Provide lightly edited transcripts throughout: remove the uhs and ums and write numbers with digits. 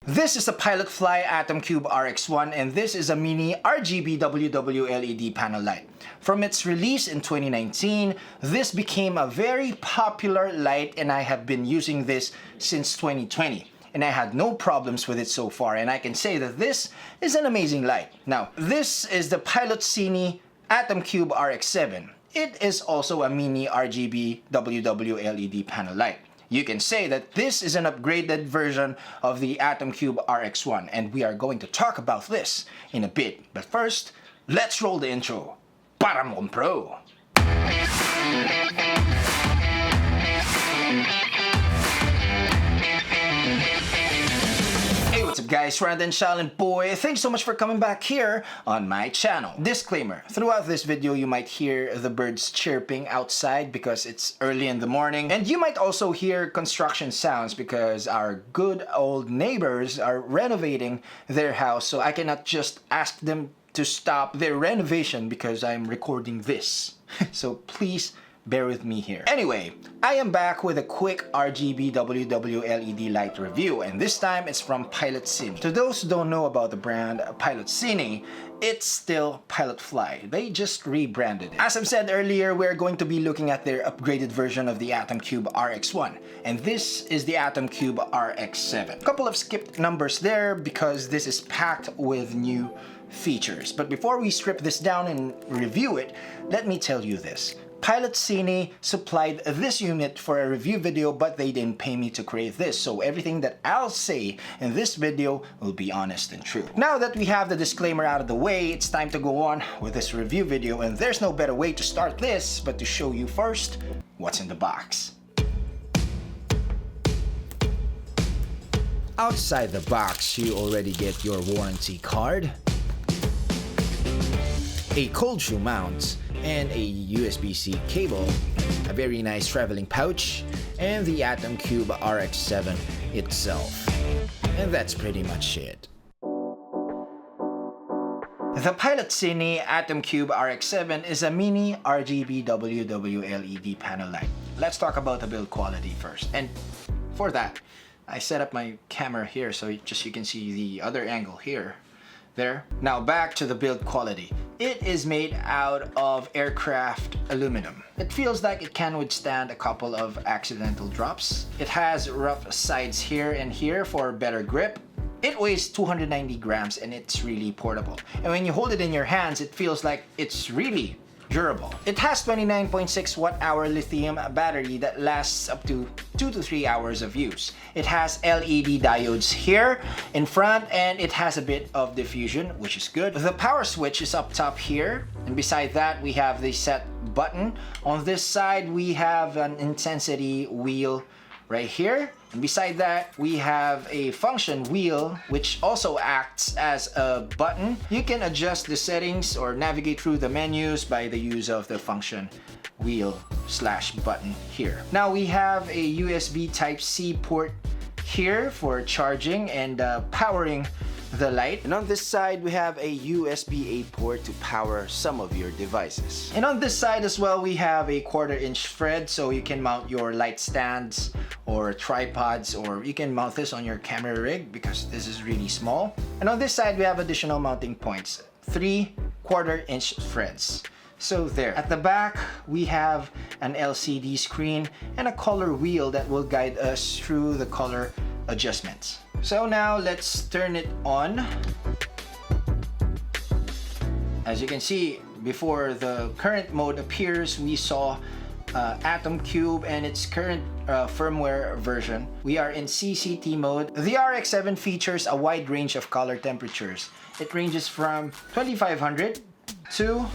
This is a Pilotcine Atomcube RX1 and this is a mini RGB WW LED panel light. From its release in 2019, this became a very popular light and I have been using this since 2020. And I had no problems with it so far, and I can say that this is an amazing light. Now, this is the Pilotcine Atomcube RX7. It is also a mini RGB WW LED panel light. You can say that this is an upgraded version of the Atomcube RX1, and we are going to talk about this in a bit. But first, let's roll the intro. Para Pro! What's up guys, ryanaudencial and boy, thanks so much for coming back here on my channel. Disclaimer, throughout this video you might hear the birds chirping outside because it's early in the morning, and you might also hear construction sounds because our good old neighbors are renovating their house, so I cannot just ask them to stop their renovation because I'm recording this. So please bear with me here. Anyway, I am back with a quick RGB WW LED light review, and this time it's from Pilotcine. To those who don't know about the brand Pilotcine, it's still Pilotcine. They just rebranded it. As I've said earlier, we're going to be looking at their upgraded version of the Atomcube RX1, and this is the Atomcube RX7. A couple of skipped numbers there because this is packed with new features. But before we strip this down and review it, let me tell you this. Pilotcine supplied this unit for a review video, but they didn't pay me to create this, so everything that I'll say in this video will be honest and true. Now that we have the disclaimer out of the way, it's time to go on with this review video, and there's no better way to start this but to show you first what's in the box. Outside the box, you already get your warranty card, a cold shoe mount, and a USB-C cable, a very nice traveling pouch, and the Atomcube RX7 itself. And that's pretty much it. The Pilotcine Atomcube RX7 is a mini RGB WW LED panel light. Let's talk about the build quality first. And for that, I set up my camera here so you can see the other angle here. There. Now back to the build quality. It is made out of aircraft aluminum. It feels like it can withstand a couple of accidental drops. It has rough sides here and here for better grip. It weighs 290 grams and it's really portable. And when you hold it in your hands, it feels like it's really durable. It has 29.6 watt-hour lithium battery that lasts up to 2 to 3 hours of use. It has LED diodes here in front, and it has a bit of diffusion, which is good. The power switch is up top here, and beside that we have the set button. On this side we have an intensity wheel right here, and beside that we have a function wheel which also acts as a button. You can adjust the settings or navigate through the menus by the use of the function wheel / button here. Now we have a USB Type-C port here for charging and powering the light, and on this side we have a USB-A port to power some of your devices. And on this side as well we have a 1/4 inch thread, so you can mount your light stands or tripods, or you can mount this on your camera rig because this is really small. And on this side we have additional mounting points, 3 1/4 inch threads. So there. At the back we have an LCD screen and a color wheel that will guide us through the color adjustments. So now let's turn it on. As you can see, before the current mode appears, we saw Atomcube and its current firmware version. We are in CCT mode. The RX7 features a wide range of color temperatures. It ranges from 2500 to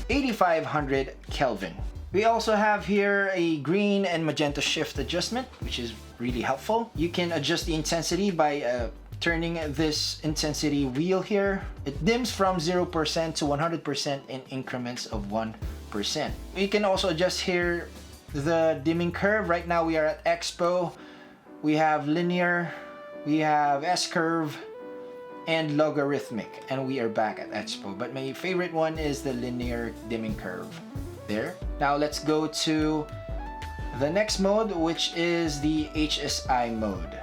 8500 Kelvin. We also have here a green and magenta shift adjustment, which is really helpful. You can adjust the intensity by turning this intensity wheel here. It dims from 0% to 100% in increments of 1%. You can also adjust here the dimming curve. Right now we are at Expo. We have linear, we have S-curve, and logarithmic, and we are back at Expo. But my favorite one is the linear dimming curve. There. Now let's go to the next mode, which is the HSI mode.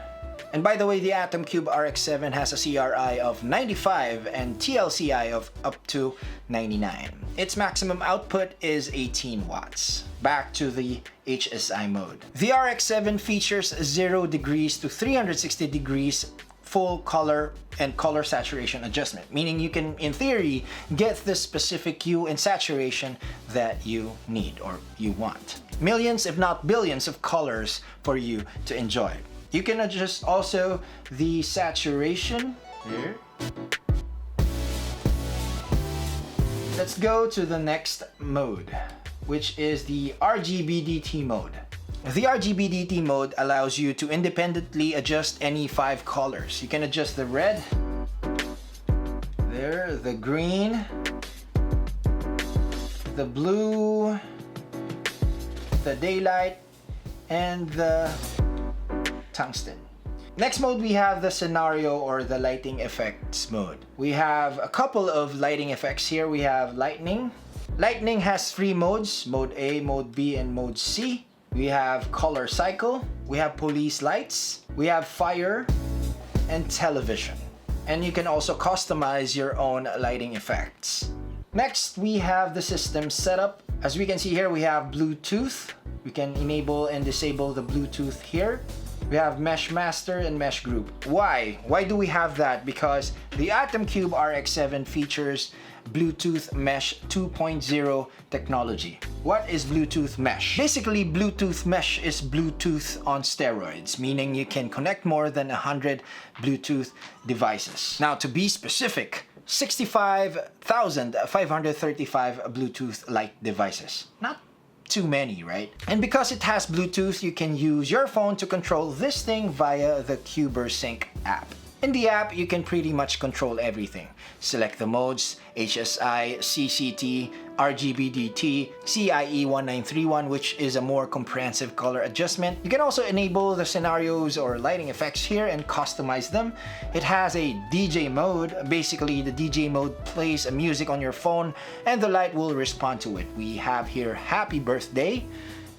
And by the way, the Atomcube RX7 has a CRI of 95 and TLCI of up to 99. Its maximum output is 18 watts. Back to the HSI mode. The RX7 features 0 degrees to 360 degrees full color and color saturation adjustment, meaning you can, in theory, get the specific hue and saturation that you need or you want. Millions, if not billions, of colors for you to enjoy. You can adjust also the saturation here. Let's go to the next mode, which is the RGBDT mode. The RGBDT mode allows you to independently adjust any 5 colors. You can adjust the red, there, the green, the blue, the daylight, and the tungsten. Next mode, we have the scenario or the lighting effects mode. We have a couple of lighting effects here. We have lightning. Lightning has 3 modes, mode A, mode B, and mode C. We have color cycle, we have police lights, we have fire, and television. And you can also customize your own lighting effects. Next, we have the system setup. As we can see here, we have Bluetooth. We can enable and disable the Bluetooth here. We have Mesh Master and Mesh Group. Why? Why do we have that? Because the Atomcube RX7 features Bluetooth Mesh 2.0 technology. What is Bluetooth Mesh? Basically, Bluetooth Mesh is Bluetooth on steroids, meaning you can connect more than 100 Bluetooth devices. Now, to be specific, 65,535 Bluetooth-like devices. Not too many, right? And because it has Bluetooth, you can use your phone to control this thing via the CuberSync app. In the app, you can pretty much control everything. Select the modes, HSI, CCT, RGBDT, CIE1931, which is a more comprehensive color adjustment. You can also enable the scenarios or lighting effects here and customize them. It has a DJ mode. Basically, the DJ mode plays a music on your phone and the light will respond to it. We have here Happy Birthday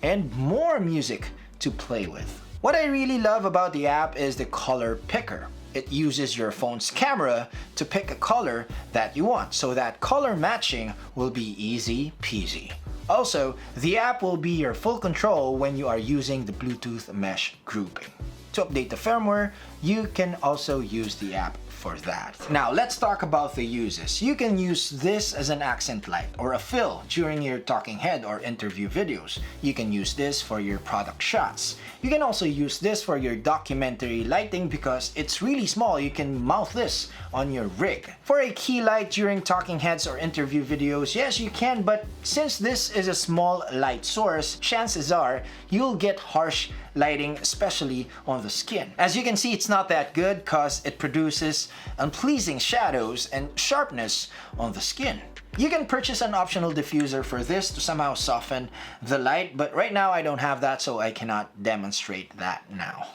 and more music to play with. What I really love about the app is the color picker. It uses your phone's camera to pick a color that you want, so that color matching will be easy peasy. Also, the app will be your full control when you are using the Bluetooth mesh grouping. To update the firmware, you can also use the app for that. Now, let's talk about the uses. You can use this as an accent light or a fill during your talking head or interview videos. You can use this for your product shots. You can also use this for your documentary lighting because it's really small. You can mount this on your rig. For a key light during talking heads or interview videos, yes, you can, but since this is a small light source, chances are you'll get harsh lighting, especially on the skin. As you can see, it's not that good because it produces unpleasing shadows and sharpness on the skin. You can purchase an optional diffuser for this to somehow soften the light, but right now I don't have that, so I cannot demonstrate that now.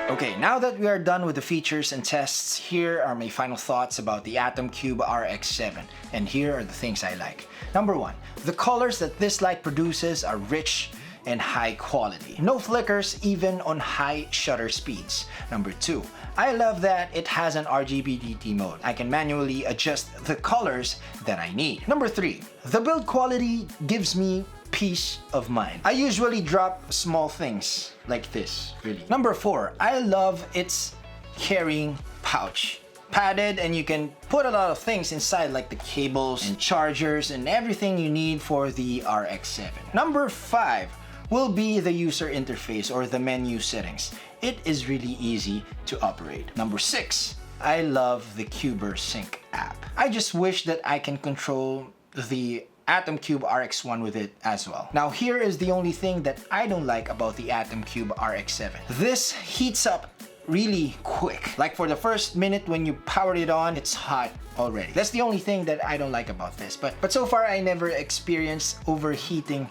Okay, now that we are done with the features and tests, here are my final thoughts about the Atomcube RX7, and here are the things I like. Number 1, the colors that this light produces are rich and high quality. No flickers even on high shutter speeds. Number 2, I love that it has an RGBDT mode. I can manually adjust the colors that I need. Number 3, the build quality gives me peace of mind. I usually drop small things like this, really. Number 4, I love its carrying pouch. Padded, and you can put a lot of things inside like the cables and chargers and everything you need for the RX7. Number 5 will be the user interface or the menu settings. It is really easy to operate. Number 6, I love the CuberSync app. I just wish that I can control the Atomcube RX1 with it as well. Now here is the only thing that I don't like about the Atomcube RX7. This heats up really quick. Like for the first minute when you power it on, it's hot already. That's the only thing that I don't like about this. But so far I never experienced overheating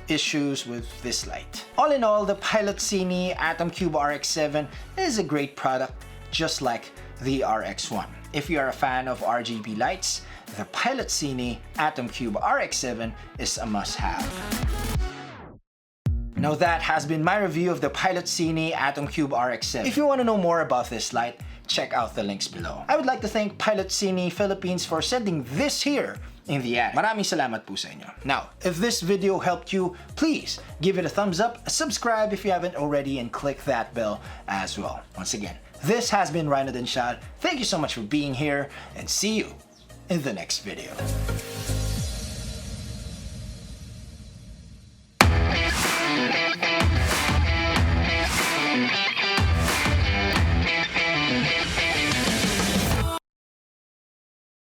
issues with this light. All in all, the Pilotcine Atomcube RX7 is a great product, just like the RX1. If you are a fan of RGB lights, the Pilotcine Atomcube RX7 is a must-have. Now that has been my review of the Pilotcine Atomcube RX7. If you want to know more about this light, check out the links below. I would like to thank Pilotcine Philippines for sending this here in the attic. Maraming salamat po sa inyo. Now, if this video helped you, please give it a thumbs up, subscribe if you haven't already, and click that bell as well. Once again, this has been ryanaudencial. Thank you so much for being here, and see you in the next video.